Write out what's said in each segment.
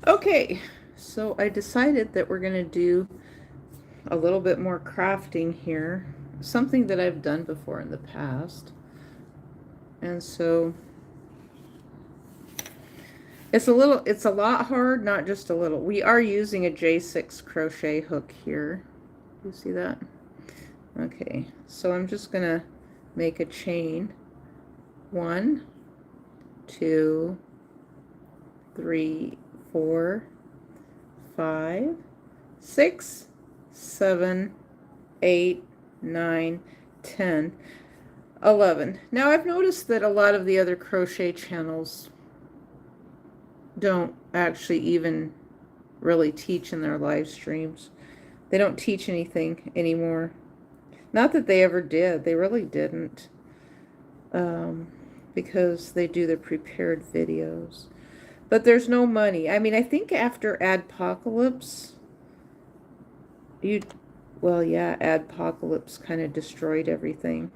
Okay, so I decided that we're going to do a little bit more crafting here, something that I've done before in the past. And so it's a lot hard, not just a little. We are using a J6 crochet hook here. You see that? Okay, so I'm just going to make a chain. 1, 2, 3, 4, 5, 6, 7, 8, 9, 10, 11. Now I've noticed that a lot of the other crochet channels don't actually even really teach in their live streams. They don't teach anything anymore. Not that they ever did. They really didn't. Because they do the prepared videos. But there's no money. I mean, I think after Adpocalypse, Adpocalypse kind of destroyed everything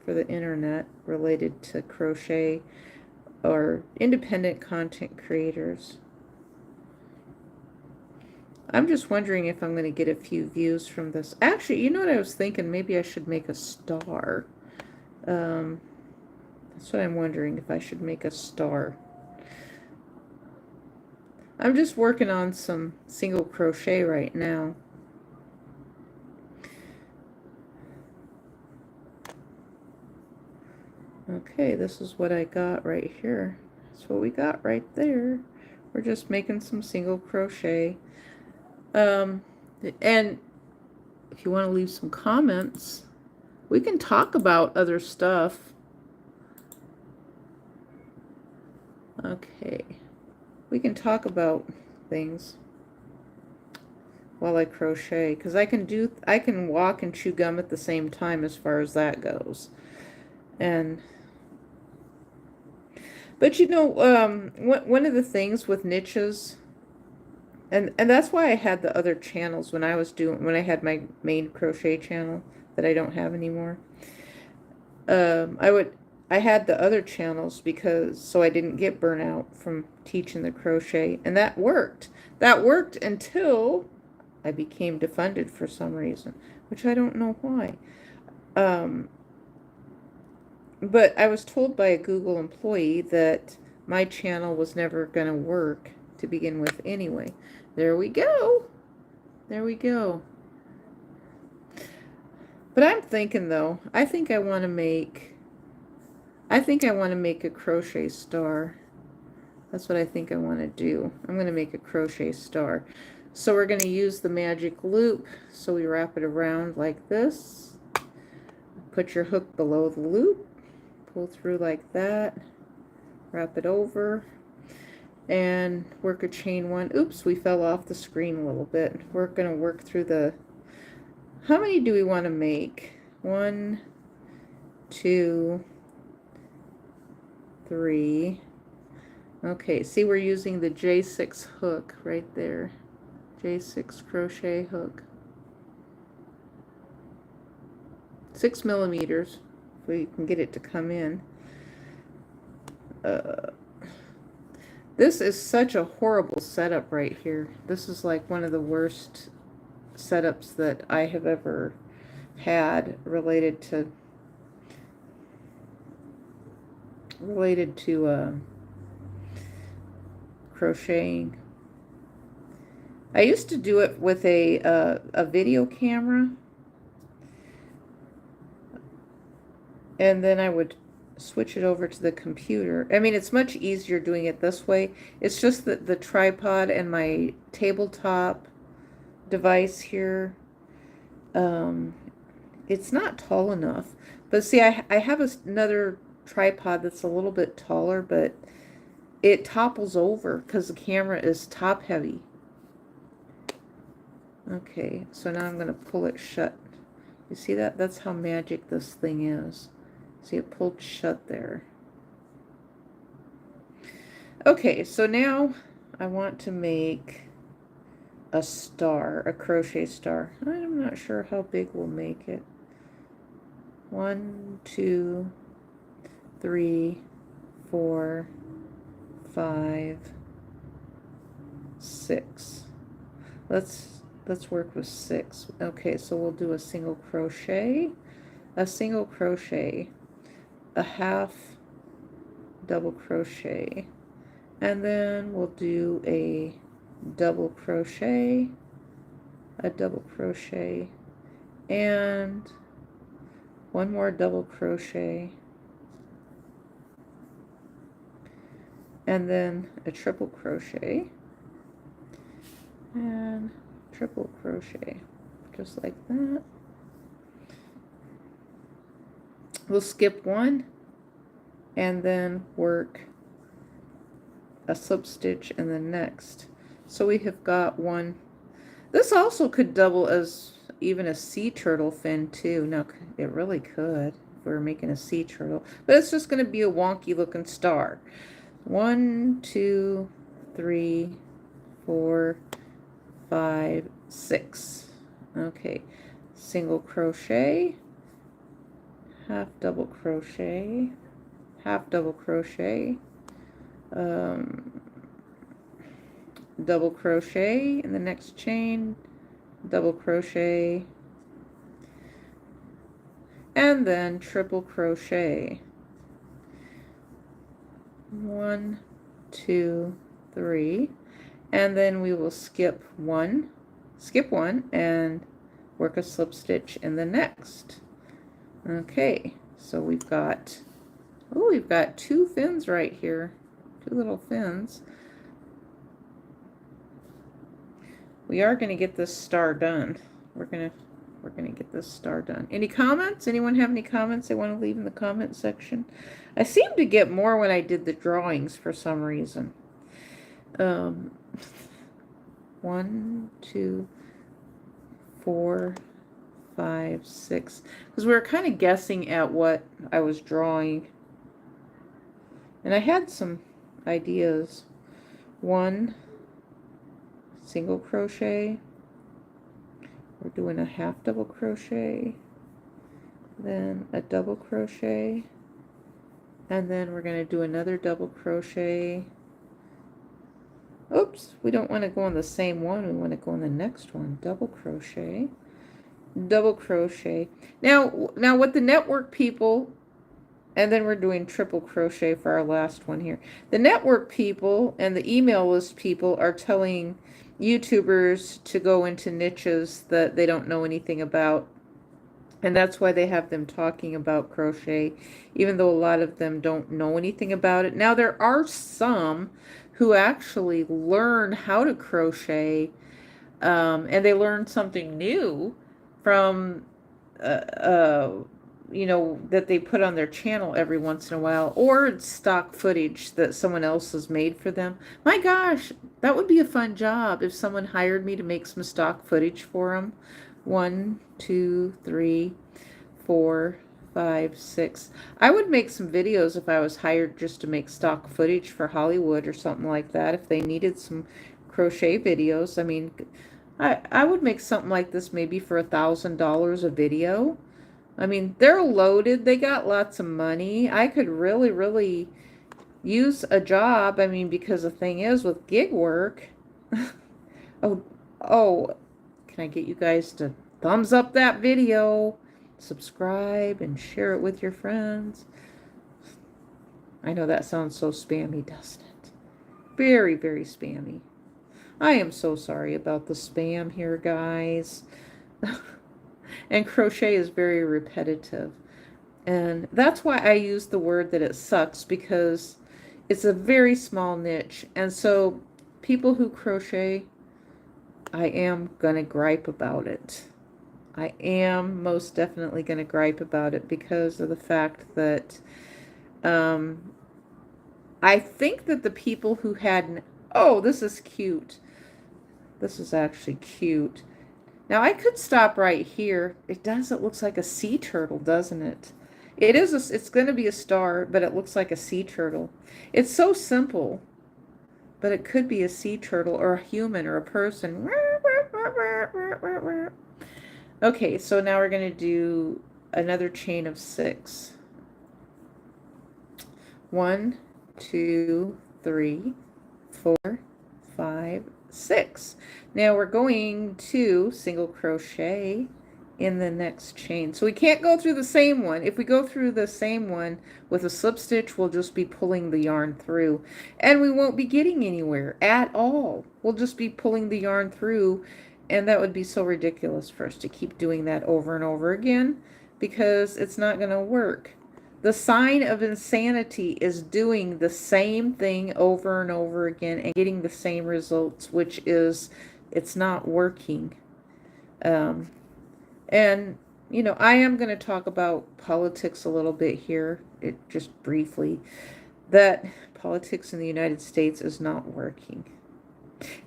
for the internet related to crochet or independent content creators. I'm just wondering if I'm going to get a few views from this. Actually, you know what I was thinking? Maybe I should make a star. That's what I'm wondering, if I should make a star. I'm just working on some single crochet right now. Okay, this is what I got right here. That's what we got right there. We're just making some single crochet. And if you want to leave some comments, we can talk about other stuff. Okay, we can talk about things while I crochet, because I can walk and chew gum at the same time as far as that goes. But you know, one of the things with niches, and that's why I had the other channels when I had my main crochet channel that I don't have anymore. I had the other channels so I didn't get burnout from teaching the crochet, and that worked. That worked until I became defunded for some reason, which I don't know why. But I was told by a Google employee that my channel was never going to work to begin with anyway. There we go. There we go. But I'm thinking though, I think I want to make a crochet star. That's what I think I want to do. I'm going to make a crochet star. So we're going to use the magic loop. So we wrap it around like this. Put your hook below the loop. Pull through like that. Wrap it over. And work a chain 1. Oops, we fell off the screen a little bit. We're going to work through the... How many do we want to make? 1, 2, 3. Okay, see, we're using the J6 hook right there. J6 crochet hook. 6 millimeters, if we can get it to come in. This is such a horrible setup right here. This is like one of the worst setups that I have ever had related to crocheting. I used to do it with a video camera, and then I would switch it over to the computer. I mean, it's much easier doing it this way. It's just that the tripod and my tabletop device here, it's not tall enough. But see, I have another tripod that's a little bit taller, but it topples over because the camera is top heavy. Okay, so now I'm going to pull it shut. You see that? That's how magic this thing is. See, it pulled shut there. Okay, so now I want to make a star, a crochet star. I'm not sure how big we'll make it. 1, 2, 3, 4, 5, 6. Let's work with 6. Okay, so we'll do a single crochet, a single crochet, a half double crochet, and then we'll do a double crochet, a double crochet, and one more double crochet, and then a triple crochet, and triple crochet, just like that. We'll skip one and then work a slip stitch in the next. So we have got one. This also could double as even a sea turtle fin too. No, it really could if we were making a sea turtle, but it's just going to be a wonky looking star. 1, 2, 3, 4, 5, 6. Okay, single crochet, half double crochet, half double crochet, double crochet in the next chain, double crochet, and then triple crochet. 1, 2, 3, and then we will skip one and work a slip stitch in the next. Okay, so we've got, oh, we've got 2 fins right here, 2 little fins. We are going to get this star done. We're going to get this star done. Any comments? Anyone have any comments they want to leave in the comment section? I seem to get more when I did the drawings for some reason. 1, 2, 4, 5, 6. Because we were kind of guessing at what I was drawing. And I had some ideas. 1 single crochet. We're doing a half double crochet, then a double crochet, and then we're going to do another double crochet. Oops, we don't want to go on the same one, we want to go on the next one. Double crochet, double crochet. Now what the network people, and then we're doing triple crochet for our last one here. The network people and the email list people are telling YouTubers to go into niches that they don't know anything about. And that's why they have them talking about crochet, even though a lot of them don't know anything about it. Now, there are some who actually learn how to crochet, and they learn something new from, you know, that they put on their channel every once in a while, or it's stock footage that someone else has made for them. My gosh, that would be a fun job if someone hired me to make some stock footage for them. 1, 2, 3, 4, 5, 6. I would make some videos if I was hired just to make stock footage for Hollywood or something like that. If they needed some crochet videos, I mean, I would make something like this maybe for $1,000 a video. I mean, they're loaded. They got lots of money. I could really use a job. I mean, because the thing is with gig work. oh, can I get you guys to thumbs up that video, subscribe, and share it with your friends? I know that sounds so spammy, doesn't it? Very spammy. I am so sorry about the spam here, guys. And crochet is very repetitive. And that's why I use the word that it sucks, because it's a very small niche. And so people who crochet, I am going to gripe about it. I am most definitely going to gripe about it because of the fact that I think that the people who had... Oh, this is cute. This is actually cute. Now, I could stop right here. It does. It looks like a sea turtle, doesn't it? It is. It's going to be a star, but it looks like a sea turtle. It's so simple, but it could be a sea turtle or a human or a person. Okay, so now we're going to do another chain of 6. 1, 2, 3, 4, 5, 6. Now we're going to single crochet in the next chain. So we can't go through the same one. If we go through the same one with a slip stitch, we'll just be pulling the yarn through, and we won't be getting anywhere at all. We'll just be pulling the yarn through, and that would be so ridiculous for us to keep doing that over and over again, because it's not going to work. The sign of insanity is doing the same thing over and over again and getting the same results, which is it's not working. And, you know, I am going to talk about politics a little bit here, just briefly, that politics in the United States is not working.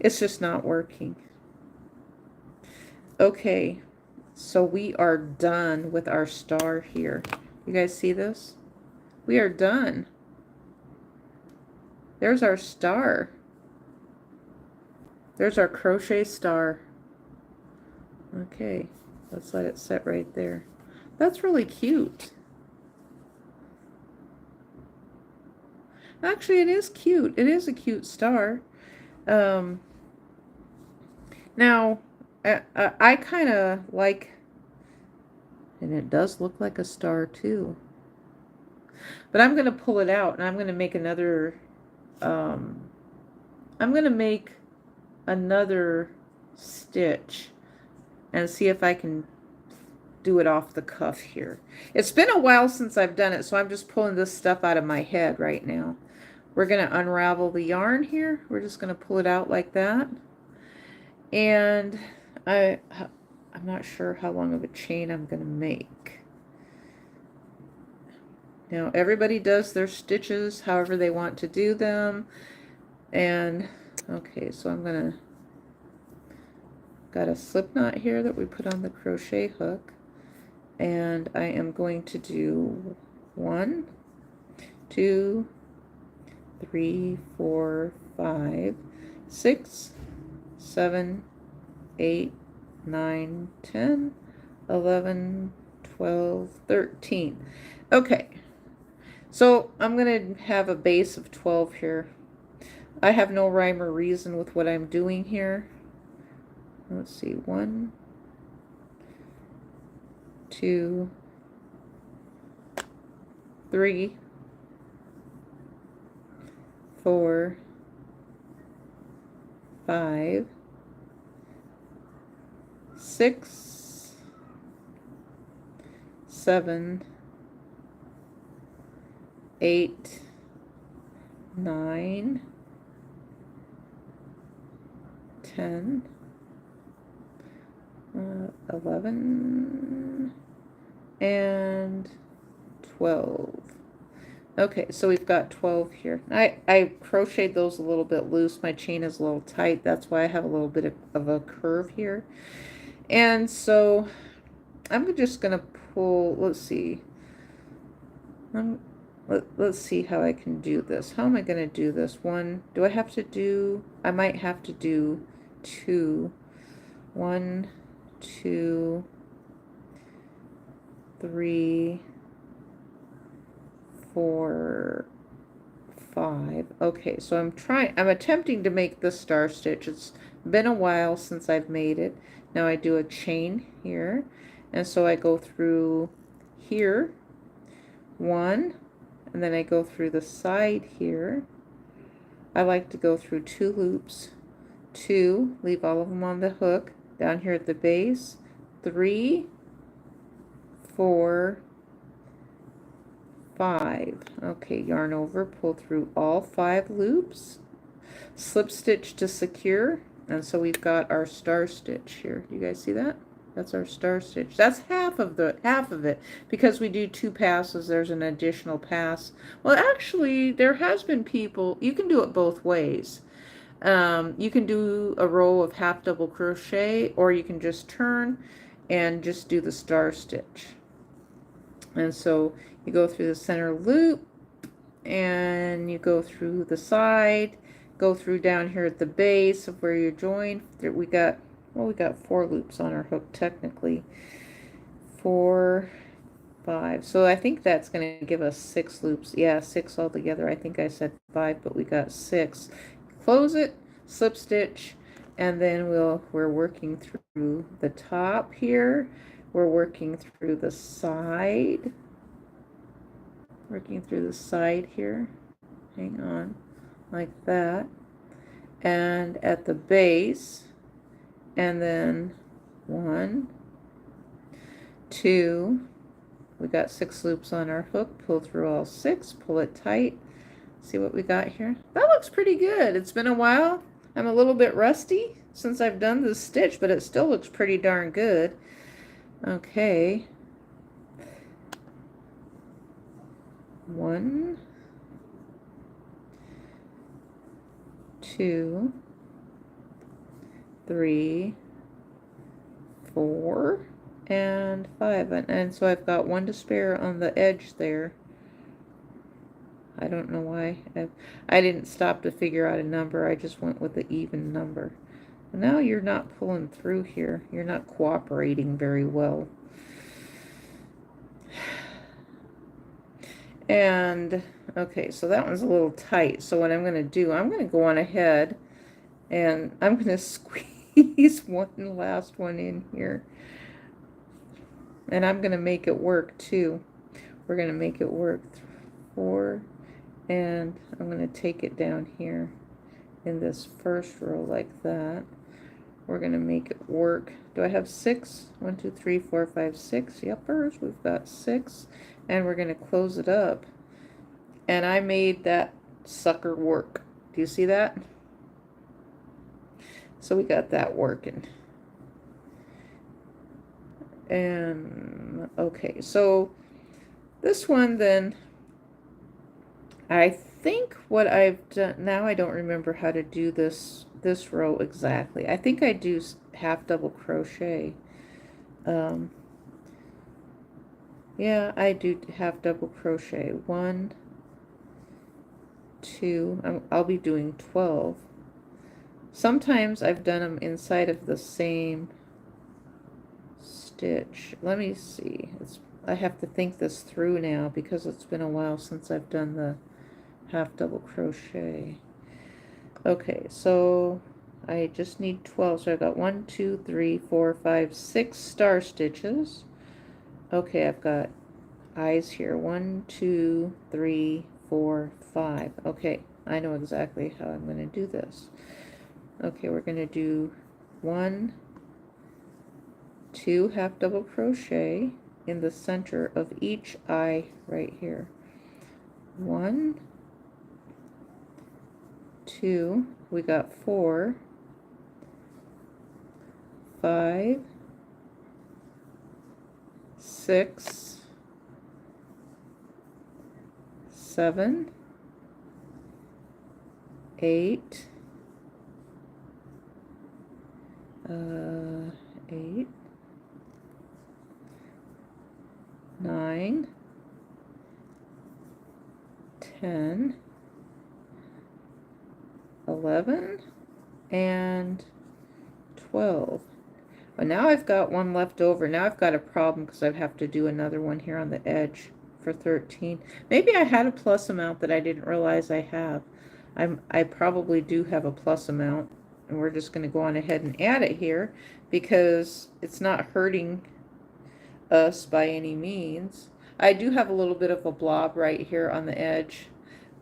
It's just not working. Okay, so we are done with our star here. You guys see this? We are done. There's our star. There's our crochet star. Okay. Let's let it set right there. That's really cute. Actually, it is cute. It is a cute star. Now, I kind of like, and it does look like a star too. But I'm going to pull it out, and I'm going to make another, I'm going to make another stitch and see if I can do it off the cuff here. It's been a while since I've done it, so I'm just pulling this stuff out of my head right now. We're going to unravel the yarn here. We're just going to pull it out like that. And I'm not sure how long of a chain I'm going to make. Now, everybody does their stitches however they want to do them. And, okay, so I'm going to, got a slip knot here that we put on the crochet hook. And I am going to do 1, 2, 3, 4, 5, 6, 7, 8, 9, 10, 11, 12, 13. Okay. So I'm going to have a base of 12 here. I have no rhyme or reason with what I'm doing here. Let's see, 1, 2, 3, 4, 5, 6, 7, 8, 9, 10, 11, and 12. Okay, so we've got 12 here. I crocheted those a little bit loose. My chain is a little tight. That's why I have a little bit of a curve here. And so I'm just going to pull, let's see. Let's see how I can do this. How am I going to do this? 1, do I have to do, I might have to do 2. 1, 2, 3, 4, 5. Okay, so I'm attempting to make the star stitch. It's been a while since I've made it. Now I do a chain here, and so I go through here, 1, and then I go through the side here. I like to go through 2 loops, 2, leave all of them on the hook, down here at the base, 3, 4, 5. Okay, yarn over, pull through all 5 loops, slip stitch to secure, and so we've got our star stitch here. You guys see that? That's our star stitch. That's half of it, because we do 2 passes. There's an additional pass. Well, actually, there has been people, you can do it both ways. You can do a row of half double crochet, or you can just turn and just do the star stitch. And so you go through the center loop, and you go through the side, go through down here at the base of where you join. There we got 4 loops on our hook technically. 4, 5. So I think that's going to give us 6 loops. Yeah, 6 altogether. I think I said 5, but we got 6. Close it, slip stitch, And then we're working through the top here. We're working through the side. Working through the side here. Hang on. Like that. And at the base. And then 1, 2. We got 6 loops on our hook. Pull through all 6. Pull it tight. See what we got here? That looks pretty good. It's been a while. I'm a little bit rusty since I've done this stitch, but it still looks pretty darn good. Okay. 1, 2, 3, 4, and 5. And so I've got 1 to spare on the edge there. I don't know why. I didn't stop to figure out a number. I just went with the even number. Now you're not pulling through here. You're not cooperating very well. And, okay, so that one's a little tight. So what I'm going to do, I'm going to go on ahead and I'm going to squeeze one last one in here. And I'm going to make it work too. We're going to make it work. 4, and I'm going to take it down here in this first row like that. We're going to make it work. Do I have 6? 1, 2, 3, 4, 5, 6. Yuppers, we've got 6. And we're going to close it up. And I made that sucker work. Do you see that? So we got that working. And okay, so this one then, I think what I've done, now I don't remember how to do this row exactly. I think I do half double crochet. Yeah, I do half double crochet. 1, 2, I'll be doing 12. Sometimes I've done them inside of the same stitch. Let me see. I have to think this through now because it's been a while since I've done the half double crochet. Okay, so I just need 12. So I've got 1, 2, 3, 4, 5, 6 star stitches. Okay, I've got eyes here. 1, 2, 3, 4, 5. Okay, I know exactly how I'm going to do this. Okay, we're going to do 1, 2 half double crochet in the center of each eye right here. 1, 2, we got 4, 5, 6, 7, 8, 8, 9, 10, 11, and 12. But now I've got one left over. Now I've got a problem because I have to do another one here on the edge for 13. Maybe I had a plus amount that I didn't realize I have. I probably do have a plus amount, and we're just going to go on ahead and add it here because it's not hurting us by any means. I do have a little bit of a blob right here on the edge,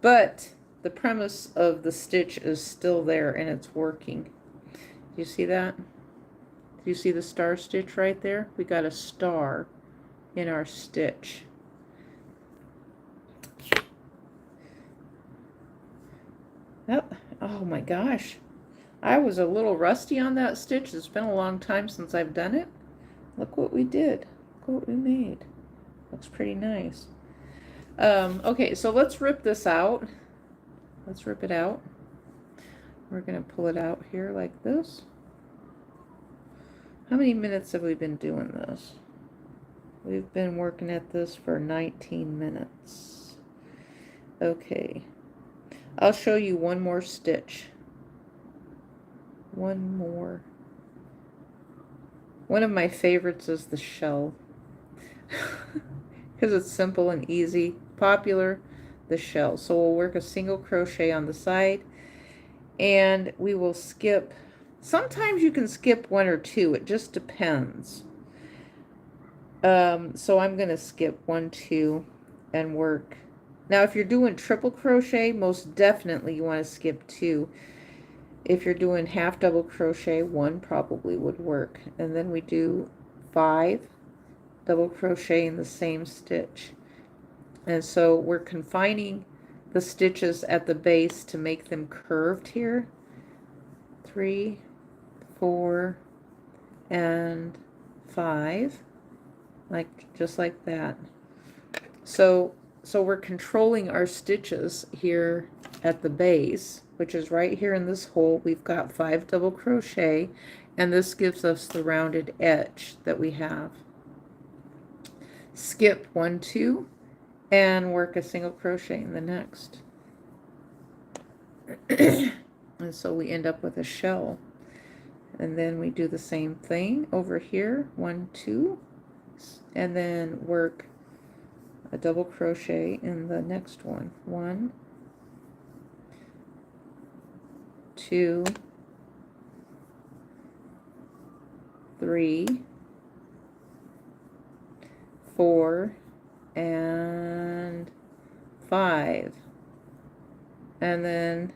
but the premise of the stitch is still there and it's working. Do you see that? Do you see the star stitch right there? We got a star in our stitch. Oh my gosh. I was a little rusty on that stitch. It's been a long time since I've done it. Look what we did. Look what we made. Looks pretty nice. Okay, so let's rip this out. Let's rip it out. We're going to pull it out here like this. How many minutes have we been doing this? We've been working at this for 19 minutes. Okay. I'll show you one more stitch. One more. One of my favorites is the shell. Because it's simple and easy. Popular, the shell. So we'll work a single crochet on the side. And we will skip Sometimes you can skip 1 or 2. It just depends. So I'm going to skip 1, 2 and work. Now, if you're doing triple crochet, most definitely you want to skip 2. If you're doing half double crochet, 1 probably would work. And then we do 5 double crochet in the same stitch. And so we're confining the stitches at the base to make them curved here. 3, 4, and 5, just like that. So we're controlling our stitches here at the base, which is right here in this hole. We've got 5 double crochet, and this gives us the rounded edge that we have. Skip 1, 2, and work a single crochet in the next. And so we end up with a shell. And then we do the same thing over here, 1, 2, and then work a double crochet in the next one. 1, 2, 3, 4, and 5. And then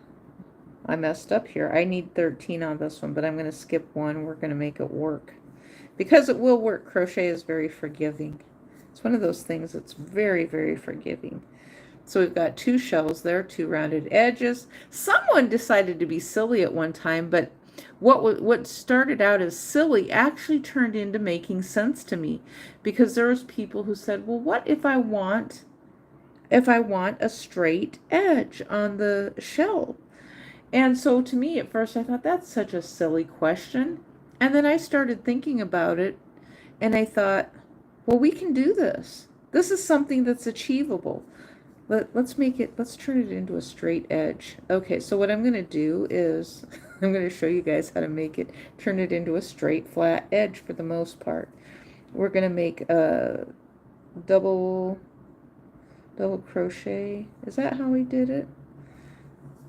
I messed up here. I need 13 on this one, but I'm going to skip 1. We're going to make it work. Because it will work. Crochet is very forgiving. It's one of those things that's very, very forgiving. So we've got 2 shells there, 2 rounded edges. Someone decided to be silly at one time, but what started out as silly actually turned into making sense to me, because there was people who said, well, what if I want a straight edge on the shell? And so to me at first I thought, that's such a silly question. And then I started thinking about it, and I thought, well, we can do this. This is something that's achievable. Let's turn it into a straight edge. Okay, so what I'm going to do is I'm going to show you guys how to turn it into a straight flat edge for the most part. We're going to make a double crochet. Is that how we did it?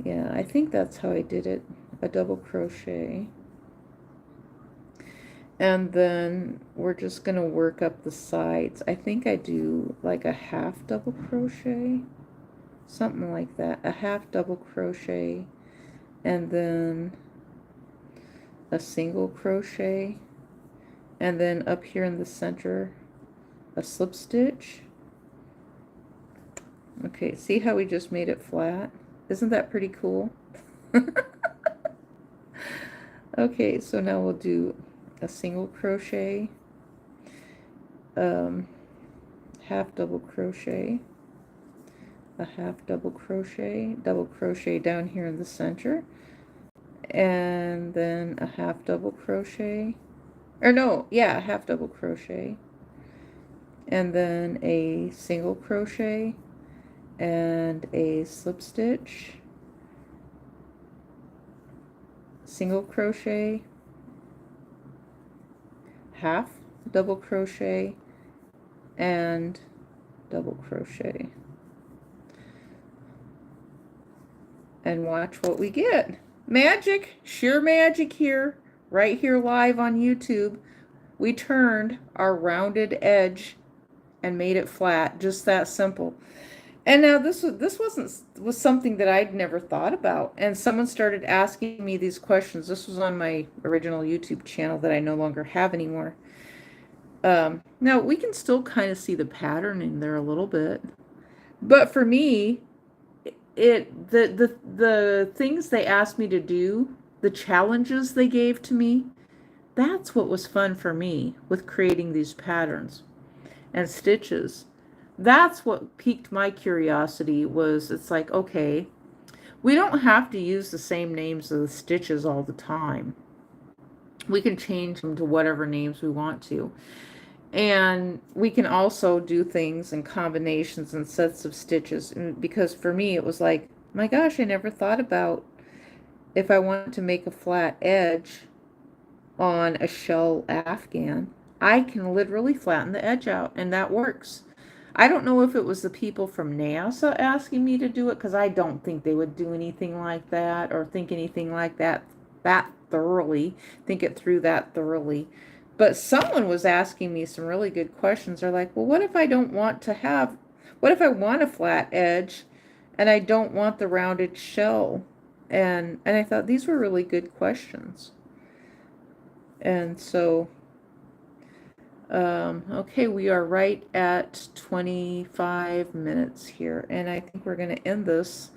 Yeah, I think that's how I did it. A double crochet. And then we're just going to work up the sides. I think I do like a half double crochet, something like that. A half double crochet, and then a single crochet, and then up here in the center, a slip stitch. Okay, see how we just made it flat? Isn't that pretty cool? Okay, so now we'll do a single crochet, half double crochet, a half double crochet down here in the center, and then a half double crochet, or no, yeah, a half double crochet, and then a single crochet and a slip stitch, single crochet, half double crochet, and double crochet. And watch what we get. Magic, sheer magic here, right here live on YouTube. We turned our rounded edge and made it flat, just that simple. And now this was something that I'd never thought about. And someone started asking me these questions. This was on my original YouTube channel that I no longer have anymore. Now we can still kind of see the pattern in there a little bit, but for me, the things they asked me to do, the challenges they gave to me, that's what was fun for me with creating these patterns and stitches. That's what piqued my curiosity. It's like, okay, we don't have to use the same names of the stitches all the time. We can change them to whatever names we want to. And we can also do things in combinations and sets of stitches. And because for me, it was like, my gosh, I never thought about if I want to make a flat edge on a shell afghan, I can literally flatten the edge out, and that works. I don't know if it was the people from NASA asking me to do it, because I don't think they would do anything like that or think anything like that. that thoroughly, think it through that thoroughly. But someone was asking me some really good questions. They're like, well, what if I don't want to have, what if I want a flat edge and I don't want the rounded shell? And I thought these were really good questions. And so, okay, we are right at 25 minutes here, and I think we're going to end this.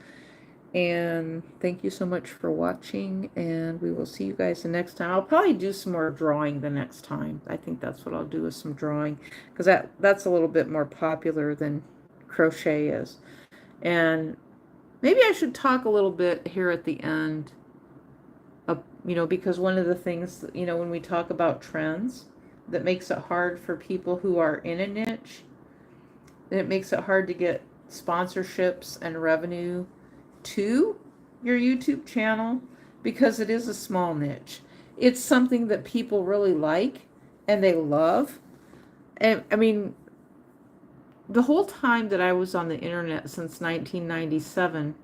And thank you so much for watching, and we will see you guys the next time. I'll probably do some more drawing the next time. I think that's what I'll do, is some drawing, because that's a little bit more popular than crochet is. And maybe I should talk a little bit here at the end, you know, because one of the things, you know, when we talk about trends, that makes it hard for people who are in a niche, and it makes it hard to get sponsorships and revenue to your YouTube channel, because it is a small niche. It's something that people really like and they love. And I mean, the whole time that I was on the internet since 1997,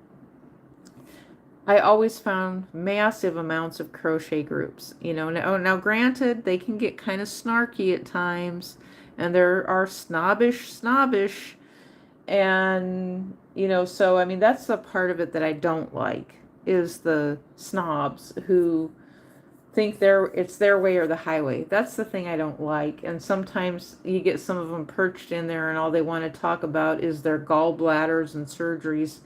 I always found massive amounts of crochet groups. You know, now granted, they can get kind of snarky at times, and there are snobbish, and, you know, so, I mean, that's the part of it that I don't like, is the snobs who think it's their way or the highway. That's the thing I don't like. And sometimes you get some of them perched in there, and all they want to talk about is their gallbladders and surgeries.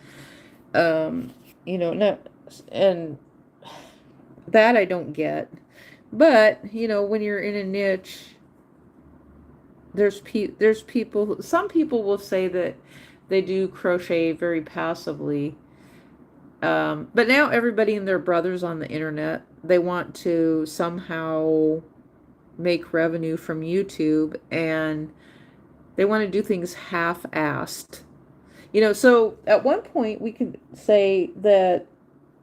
You know, no, and that I don't get. But, you know, when you're in a niche, there's people, some people will say that they do crochet very passively. But now everybody and their brothers on the internet, they want to somehow make revenue from YouTube, and they want to do things half-assed. You know, so at one point we could say that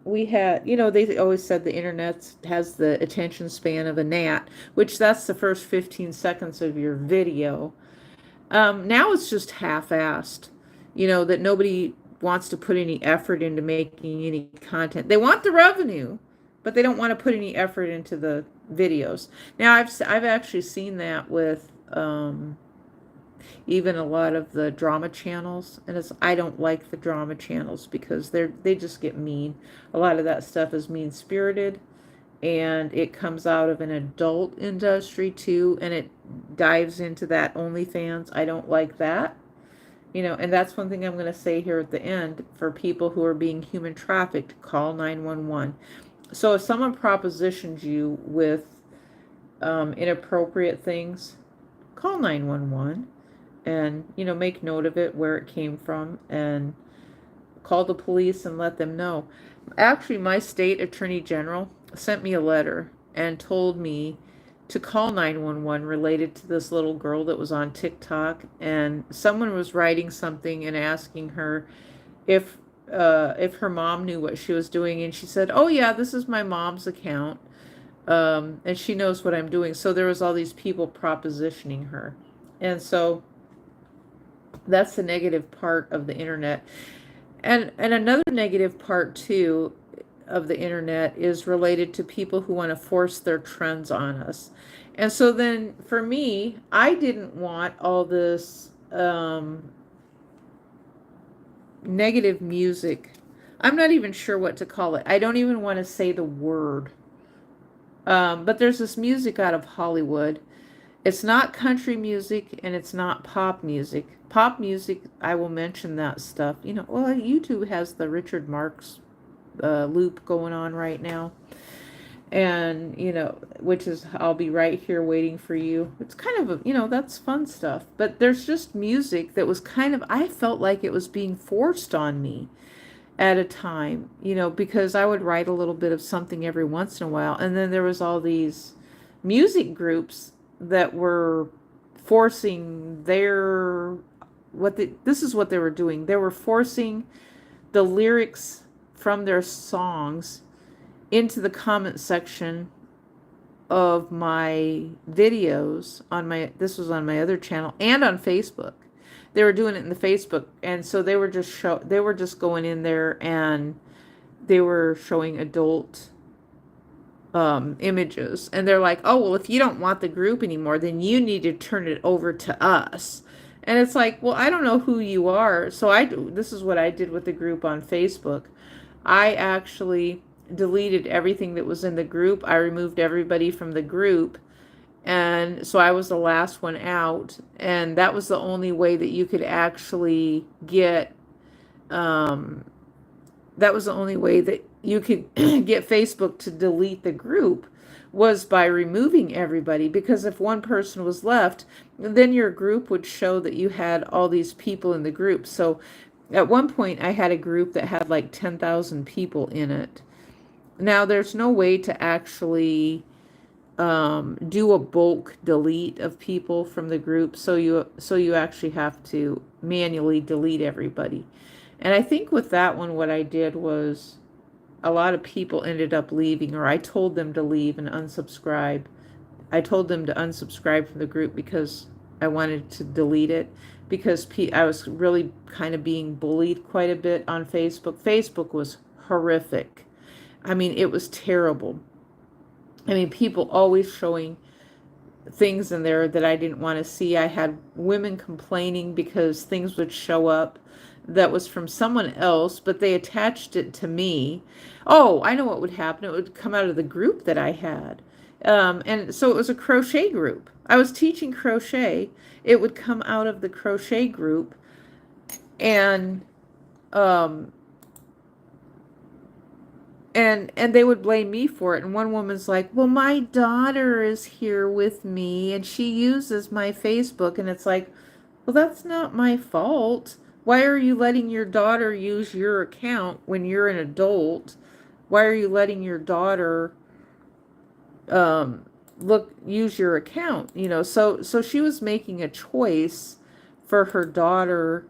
we had, you know, they always said the internet has the attention span of a gnat, which that's the first 15 seconds of your video. Now it's just half-assed, you know, that nobody wants to put any effort into making any content. They want the revenue, but they don't want to put any effort into the videos. Now I've actually seen that with even a lot of the drama channels, and I don't like the drama channels because they just get mean. A lot of that stuff is mean-spirited, and it comes out of an adult industry too, and it dives into that OnlyFans. I don't like that. You know, and that's one thing I'm going to say here at the end. For people who are being human trafficked, call 911. So if someone propositions you with inappropriate things, call 911 and, you know, make note of it, where it came from, and call the police and let them know. Actually, my state attorney general sent me a letter and told me to call 911 related to this little girl that was on TikTok, and someone was writing something and asking her if her mom knew what she was doing, and she said, oh yeah, this is my mom's account, and she knows what I'm doing. So there was all these people propositioning her, and so that's the negative part of the internet. And another negative part too of the internet is related to people who want to force their trends on us. And so then for me, I didn't want all this negative music. I'm not even sure what to call it. I don't even want to say the word. But there's this music out of Hollywood. It's not country music, and it's not pop music. Pop music, I will mention that stuff. You know, well, YouTube has the Richard Marx loop going on right now, and, you know, which is I'll Be Right Here Waiting for You. It's kind of a, you know, that's fun stuff. But there's just music that was kind of, I felt like it was being forced on me at a time, you know, because I would write a little bit of something every once in a while, and then there was all these music groups that were forcing this is what they were doing. They were forcing the lyrics from their songs into the comment section of my videos this was on my other channel and on Facebook. They were doing it in the Facebook, and so they were just going in there, and they were showing adult images. And they're like, oh, well, if you don't want the group anymore, then you need to turn it over to us. And it's like, well, I don't know who you are. So this is what I did with the group on Facebook. I actually deleted everything that was in the group. I removed everybody from the group. And so I was the last one out. And that was the only way that you could actually get, that was the only way that you could get Facebook to delete the group, was by removing everybody. Because if one person was left, then your group would show that you had all these people in the group. So at one point I had a group that had like 10,000 people in it. Now there's no way to actually do a bulk delete of people from the group. So you actually have to manually delete everybody. And I think with that one, what I did was a lot of people ended up leaving, or I told them to leave and unsubscribe. I told them to unsubscribe from the group because I wanted to delete it, because I was really kind of being bullied quite a bit on Facebook. Facebook was horrific. I mean, it was terrible. I mean, people always showing things in there that I didn't want to see. I had women complaining because things would show up that was from someone else, but they attached it to me. Oh, I know what would happen. It would come out of the group that I had. And so it was a crochet group. I was teaching crochet. It would come out of the crochet group, and and they would blame me for it. And one woman's like, well, my daughter is here with me and she uses my Facebook. And it's like, well, that's not my fault. Why are you letting your daughter use your account when you're an adult? Why are you letting your daughter use your account? You know, so she was making a choice for her daughter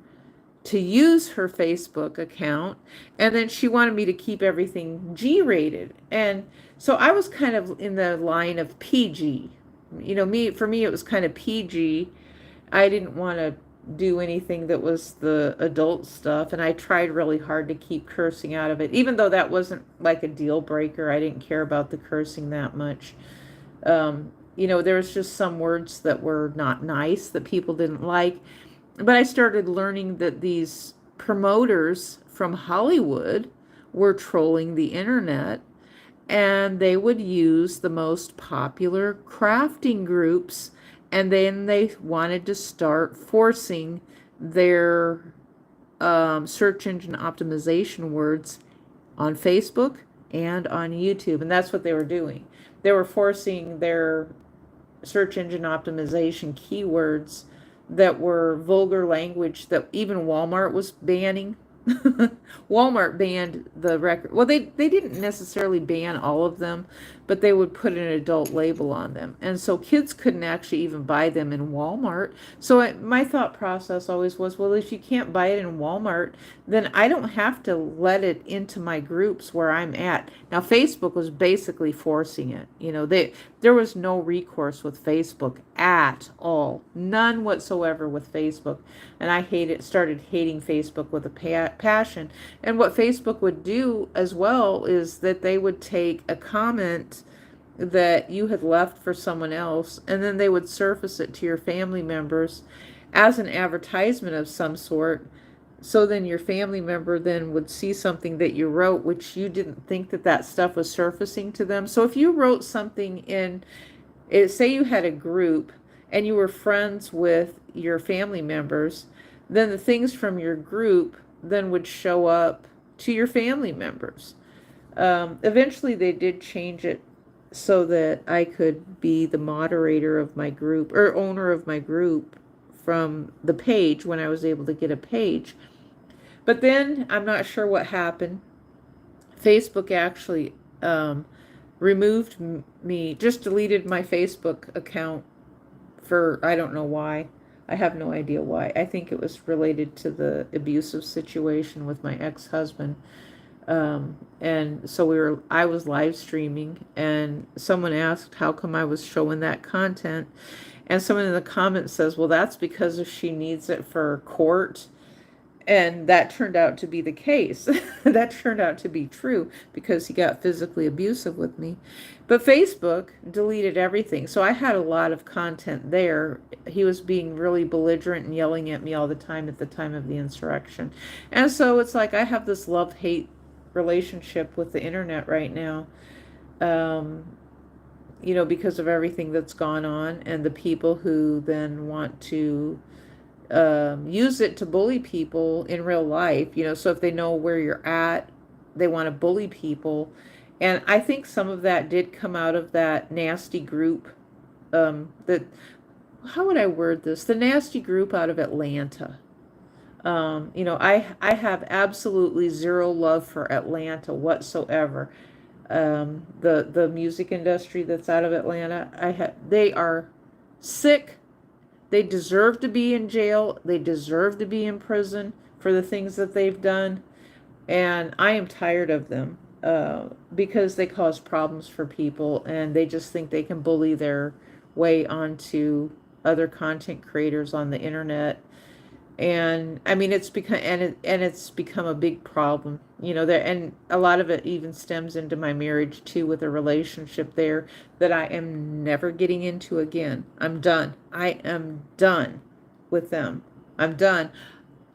to use her Facebook account, and then she wanted me to keep everything G-rated. And so I was kind of in the line of PG. You know, for me it was kind of PG. I didn't want to do anything that was the adult stuff, and I tried really hard to keep cursing out of it, even though that wasn't like a deal breaker. I didn't care about the cursing that much. You know, there was just some words that were not nice that people didn't like. But I started learning that these promoters from Hollywood were trolling the internet, and they would use the most popular crafting groups, and then they wanted to start forcing their search engine optimization words on Facebook and on YouTube. And that's what they were doing. They were forcing their search engine optimization keywords that were vulgar language that even Walmart was banning. Walmart banned the record. Well, they didn't necessarily ban all of them, but they would put an adult label on them. And so kids couldn't actually even buy them in Walmart. So my thought process always was, well, if you can't buy it in Walmart, then I don't have to let it into my groups where I'm at. Now, Facebook was basically forcing it. You know, there was no recourse with Facebook at all. None whatsoever with Facebook. And I started hating Facebook with a passion. And what Facebook would do as well is that they would take a comment that you had left for someone else, and then they would surface it to your family members as an advertisement of some sort. So then your family member then would see something that you wrote, which you didn't think that stuff was surfacing to them. So if you wrote something say you had a group and you were friends with your family members, then the things from your group then would show up to your family members. Eventually they did change it so that I could be the moderator of my group, or owner of my group, from the page when I was able to get a page. But then I'm not sure what happened. Facebook actually removed me, just deleted my Facebook account for, I don't know why. I have no idea why. I think it was related to the abusive situation with my ex-husband. And so I was live streaming, and someone asked how come I was showing that content. And someone in the comments says, well, that's because if she needs it for court. And that turned out to be the case. That turned out to be true, because he got physically abusive with me. But Facebook deleted everything. So I had a lot of content there. He was being really belligerent and yelling at me all the time at the time of the insurrection. And so it's like I have this love-hate relationship with the internet right now. Um, because of everything that's gone on and the people who then want to use it to bully people in real life. So if they know where you're at, they want to bully people. And I think some of that did come out of that nasty group. That How would I word this? The nasty group out of Atlanta. I have absolutely zero love for Atlanta whatsoever. The music industry that's out of Atlanta, they are sick. They deserve to be in jail. They deserve to be in prison for the things that they've done. And I am tired of them because they cause problems for people and they just think they can bully their way onto other content creators on the internet. And I mean, it's become a big problem, and a lot of it even stems into my marriage too, with a relationship there that I am never getting into again. I'm done. I am done with them. I'm done.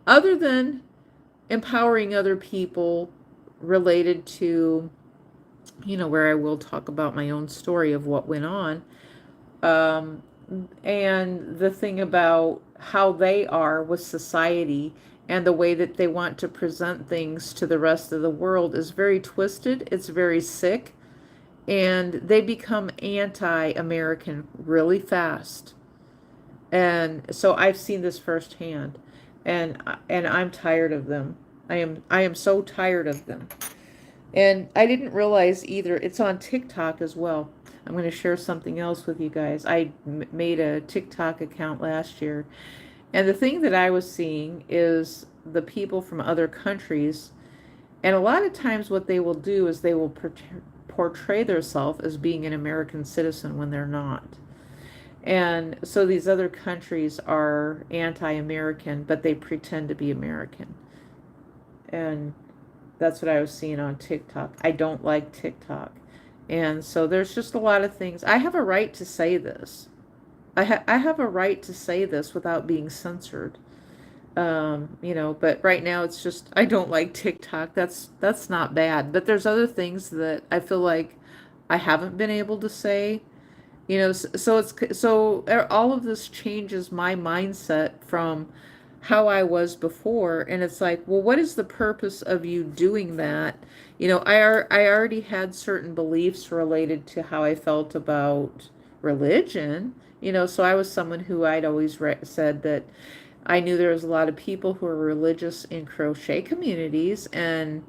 Other than empowering other people related to, where I will talk about my own story of what went on. And the thing about how they are with society and the way that they want to present things to the rest of the world is very twisted. It's very sick. And they become anti-American really fast. And so I've seen this firsthand. And I'm tired of them. I am so tired of them. And I didn't realize either, it's on TikTok as well. I'm going to share something else with you guys. I made a TikTok account last year. And the thing that I was seeing is the people from other countries. And a lot of times what they will do is they will portray themselves as being an American citizen when they're not. And so these other countries are anti-American, but they pretend to be American. And that's what I was seeing on TikTok. I don't like TikTok. And so there's just a lot of things. I have a right to say this. I have a right to say this without being censored. But right now it's just, I don't like TikTok. That's not bad. But there's other things that I feel like I haven't been able to say. So all of this changes my mindset from how I was before. And it's like, well, what is the purpose of you doing that? I already had certain beliefs related to how I felt about religion, so I was someone who I'd always said that I knew there was a lot of people who are religious in crochet communities, and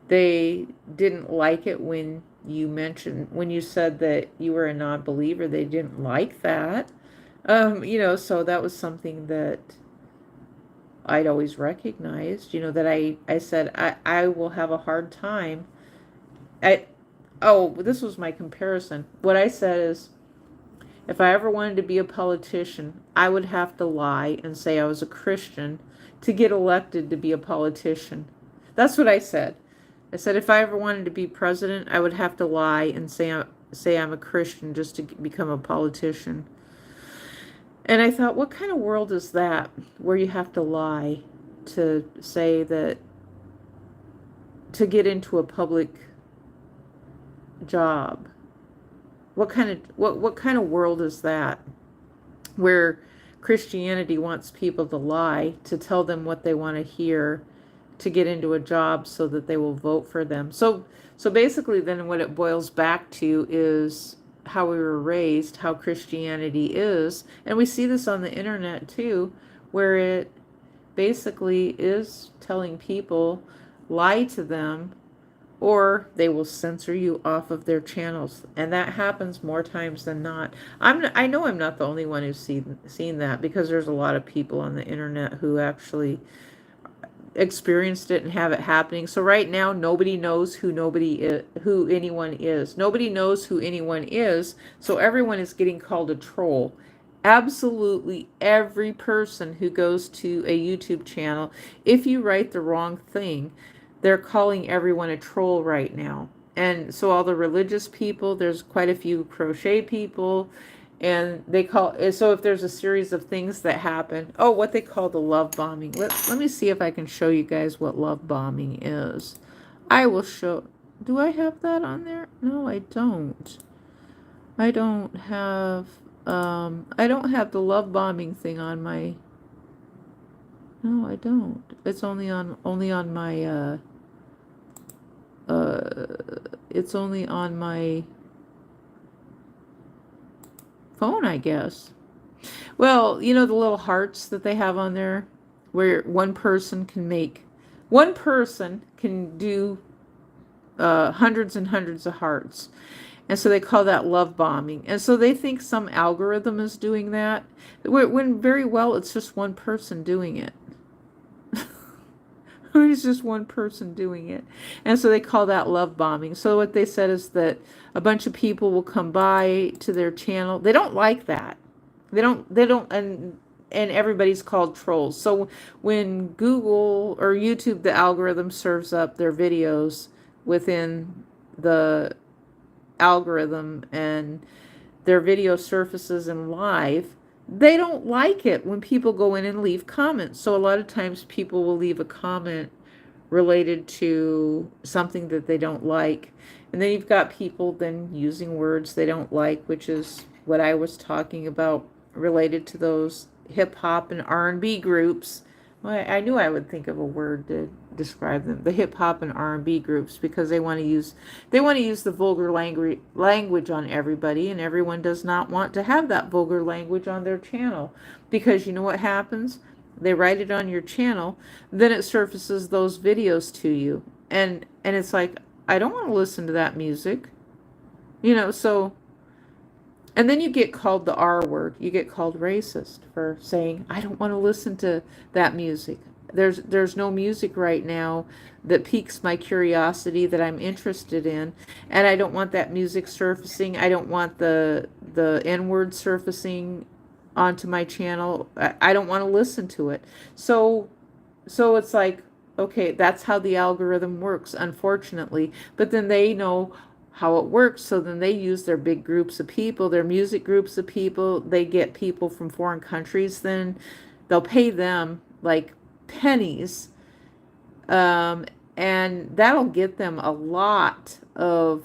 they didn't like it when you said that you were a non-believer. They didn't like that. So that was something that I'd always recognized, that I said, I will have a hard time. This was my comparison. What I said is, if I ever wanted to be a politician, I would have to lie and say I was a Christian to get elected to be a politician. That's what I said. I said if I ever wanted to be president, I would have to lie and say I'm a Christian just to become a politician. And I thought, what kind of world is that where you have to lie to say that, to get into a public job? What kind of world is that where Christianity wants people to lie, to tell them what they want to hear, to get into a job so that they will vote for them? So basically then what it boils back to is how we were raised, how Christianity is. And we see this on the internet too, where it basically is telling people, lie to them, or they will censor you off of their channels. And that happens more times than not. I know I'm not the only one who's seen that, because there's a lot of people on the internet who actually experienced it and have it happening. So right now nobody knows who anyone is. Nobody knows who anyone is, so everyone is getting called a troll. Absolutely every person who goes to a YouTube channel, if you write the wrong thing, they're calling everyone a troll right now. And so all the religious people, there's quite a few crochet people, and they call it, so if there's a series of things that happen, oh, what they call the love bombing. Let me see if I can show you guys what love bombing is. I will show. Do I have that on there? No, I don't. I don't have the love bombing thing on my, no, I don't. It's only on my it's only on my phone, I guess. Well, you know the little hearts that they have on there where one person can do hundreds and hundreds of hearts. And so they call that love bombing. And so they think some algorithm is doing that, when very well it's just one person doing it. It's just one person doing it. And so they call that love bombing. So what they said is that a bunch of people will come by to their channel. They don't like that. They don't, and everybody's called trolls. So when Google or YouTube, the algorithm serves up their videos within the algorithm and their video surfaces in live, they don't like it when people go in and leave comments. So a lot of times people will leave a comment related to something that they don't like. And then you've got people then using words they don't like, which is what I was talking about related to those hip hop and R&B groups. Well, I knew I would think of a word to describe them, the hip hop and R&B groups, because they want to use the vulgar language on everybody, and everyone does not want to have that vulgar language on their channel, because you know what happens? They write it on your channel, then it surfaces those videos to you, and it's like, I don't want to listen to that music, you know. So, and then you get called the R word. You get called racist for saying, I don't want to listen to that music. There's no music right now that piques my curiosity, that I'm interested in, and I don't want that music surfacing. I don't want the N-word surfacing onto my channel. I don't want to listen to it. So it's like, okay, that's how the algorithm works, unfortunately. But then they know how it works, so then they use their big groups of people, their music groups of people. They get people from foreign countries, then they'll pay them like pennies, and that'll get them a lot of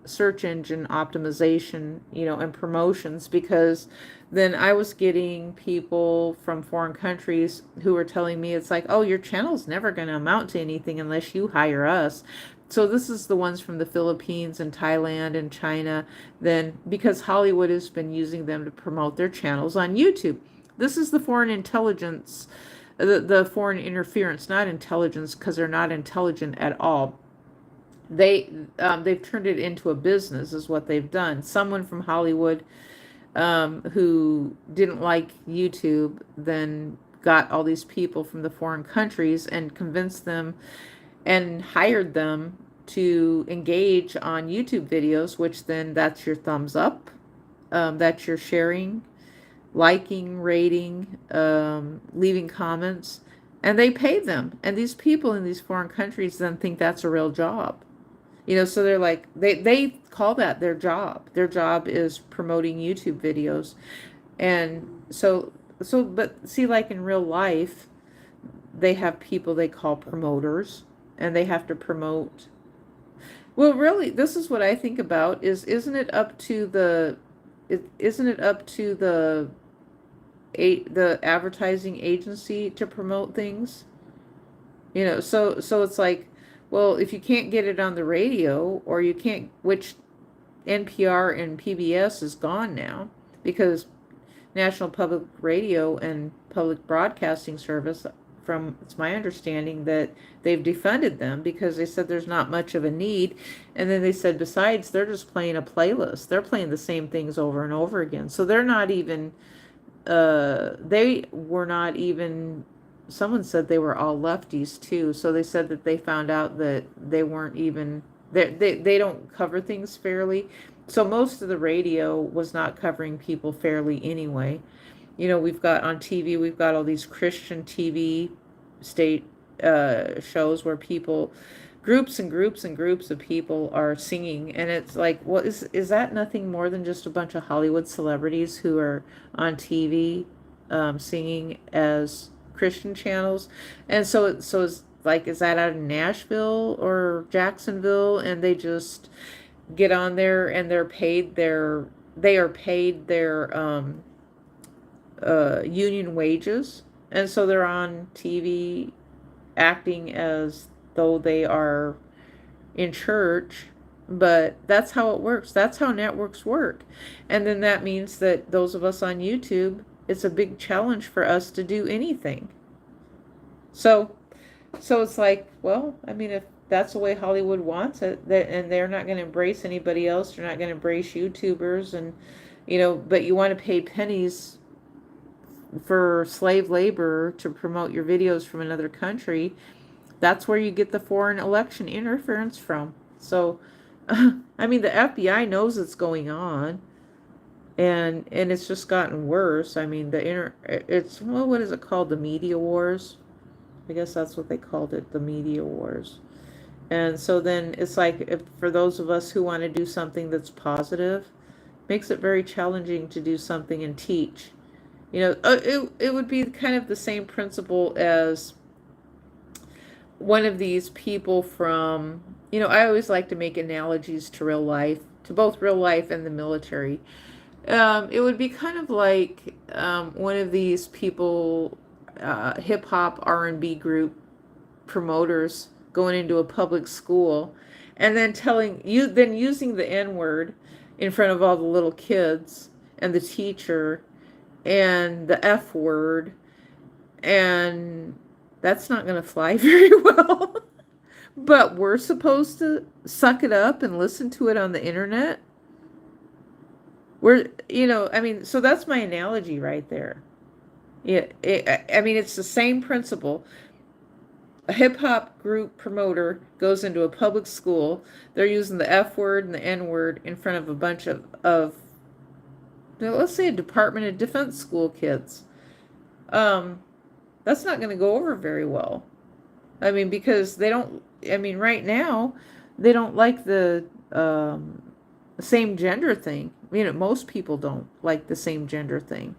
search engine optimization, you know, and promotions, because then I was getting people from foreign countries who were telling me, it's like, oh, your channel's never going to amount to anything unless you hire us. So this is the ones from the Philippines and Thailand and China, then, because Hollywood has been using them to promote their channels on YouTube. This is the foreign intelligence, the foreign interference, not intelligence, because they're not intelligent at all. They've turned it into a business, is what they've done. Someone from Hollywood who didn't like YouTube then got all these people from the foreign countries and convinced them and hired them to engage on YouTube videos, which then that's your thumbs up, that's your sharing, liking, rating, leaving comments, and they pay them. And these people in these foreign countries then think that's a real job. You know, so they're like, they call that their job. Their job is promoting YouTube videos. And so, but see, like in real life, they have people they call promoters, and they have to promote. Well, really, this is what I think about is, isn't it up to the advertising agency to promote things? You know, so it's like, well, if you can't get it on the radio, or you can't, which NPR and PBS is gone now, because National Public Radio and Public Broadcasting Service, from it's my understanding that they've defunded them because they said there's not much of a need. And then they said, besides, they're just playing a playlist. They're playing the same things over and over again. So they're not even, they were not even, someone said they were all lefties too. So they said that they found out that they weren't even, they don't cover things fairly. So most of the radio was not covering people fairly anyway. You know, we've got on TV, we've got all these Christian TV state shows where people groups and groups and groups of people are singing, and it's like, well, is that nothing more than just a bunch of Hollywood celebrities who are on TV singing as Christian channels? And so it's like, is that out of Nashville or Jacksonville? And they just get on there and they are paid their union wages, and so they're on TV acting as though they are in church. But that's how it works. That's how networks work. And then that means that those of us on YouTube, it's a big challenge for us to do anything. So it's like, well, I mean, if that's the way Hollywood wants it, and they're not going to embrace anybody else, they're not going to embrace YouTubers, and but you want to pay pennies for slave labor to promote your videos from another country, that's where you get the foreign election interference from. So, I mean, the FBI knows it's going on, and it's just gotten worse. I mean, it's, well, what is it called? The media wars? I guess that's what they called it, the media wars. And so then it's like, if for those of us who want to do something that's positive, makes it very challenging to do something and teach. It would be kind of the same principle as one of these people from, I always like to make analogies to real life, to both real life and the military. It would be kind of like one of these people, hip hop R&B group promoters going into a public school and then using the N-word in front of all the little kids and the teacher and the F word, and that's not going to fly very well. But we're supposed to suck it up and listen to it on the internet. I mean, so that's my analogy right there. Yeah, I mean, it's the same principle. A hip-hop group promoter goes into a public school. They're using the F word and the N word in front of a bunch of let's say a Department of Defense school kids. That's not going to go over very well. I mean, because right now, they don't like the same gender thing. Most people don't like the same gender thing.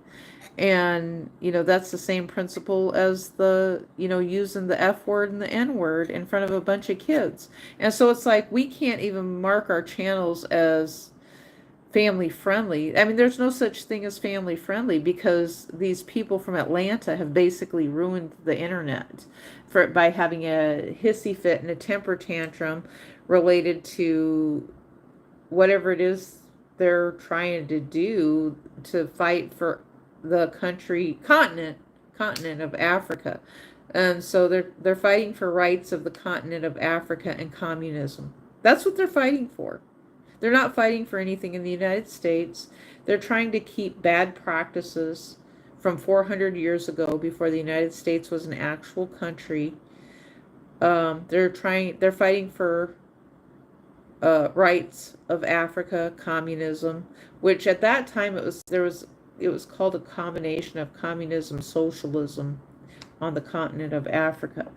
And, that's the same principle as the, using the F word and the N word in front of a bunch of kids. And so it's like, we can't even mark our channels as family friendly. I mean, there's no such thing as family friendly because these people from Atlanta have basically ruined the internet by having a hissy fit and a temper tantrum related to whatever it is they're trying to do to fight for the continent of Africa. And so they're fighting for rights of the continent of Africa and communism. That's what they're fighting for. They're not fighting for anything in the United States. They're trying to keep bad practices from 400 years ago, before the United States was an actual country. They're fighting for rights of Africa, communism, which at that time it was called a combination of communism, socialism on the continent of Africa.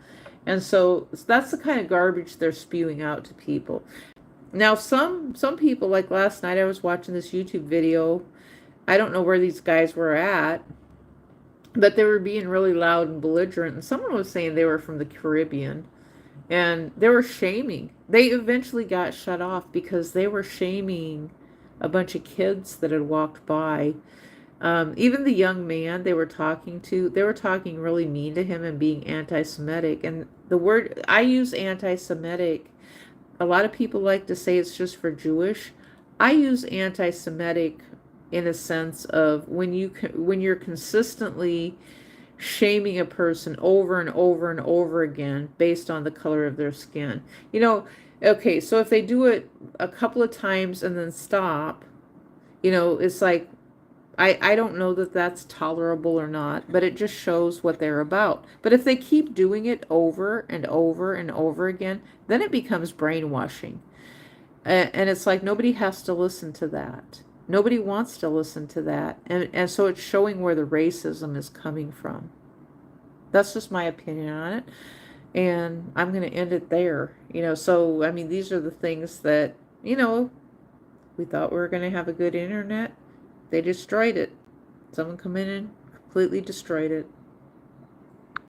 And so that's the kind of garbage they're spewing out to people. Now, some people, like last night I was watching this YouTube video. I don't know where these guys were at, but they were being really loud and belligerent. And someone was saying they were from the Caribbean. And they were shaming. They eventually got shut off because they were shaming a bunch of kids that had walked by. Even the young man they were talking really mean to him and being anti-Semitic. And the word, I use anti-Semitic. A lot of people like to say it's just for Jewish. I use anti-Semitic in a sense of when you're consistently shaming a person over and over and over again based on the color of their skin. Okay, so if they do it a couple of times and then stop, it's like, I don't know that that's tolerable or not, but it just shows what they're about. But if they keep doing it over and over and over again, then it becomes brainwashing. And it's like, nobody has to listen to that. Nobody wants to listen to that. And so it's showing where the racism is coming from. That's just my opinion on it. And I'm going to end it there. So, I mean, these are the things that, we thought we were going to have a good internet. They destroyed it. Someone come in and completely destroyed it.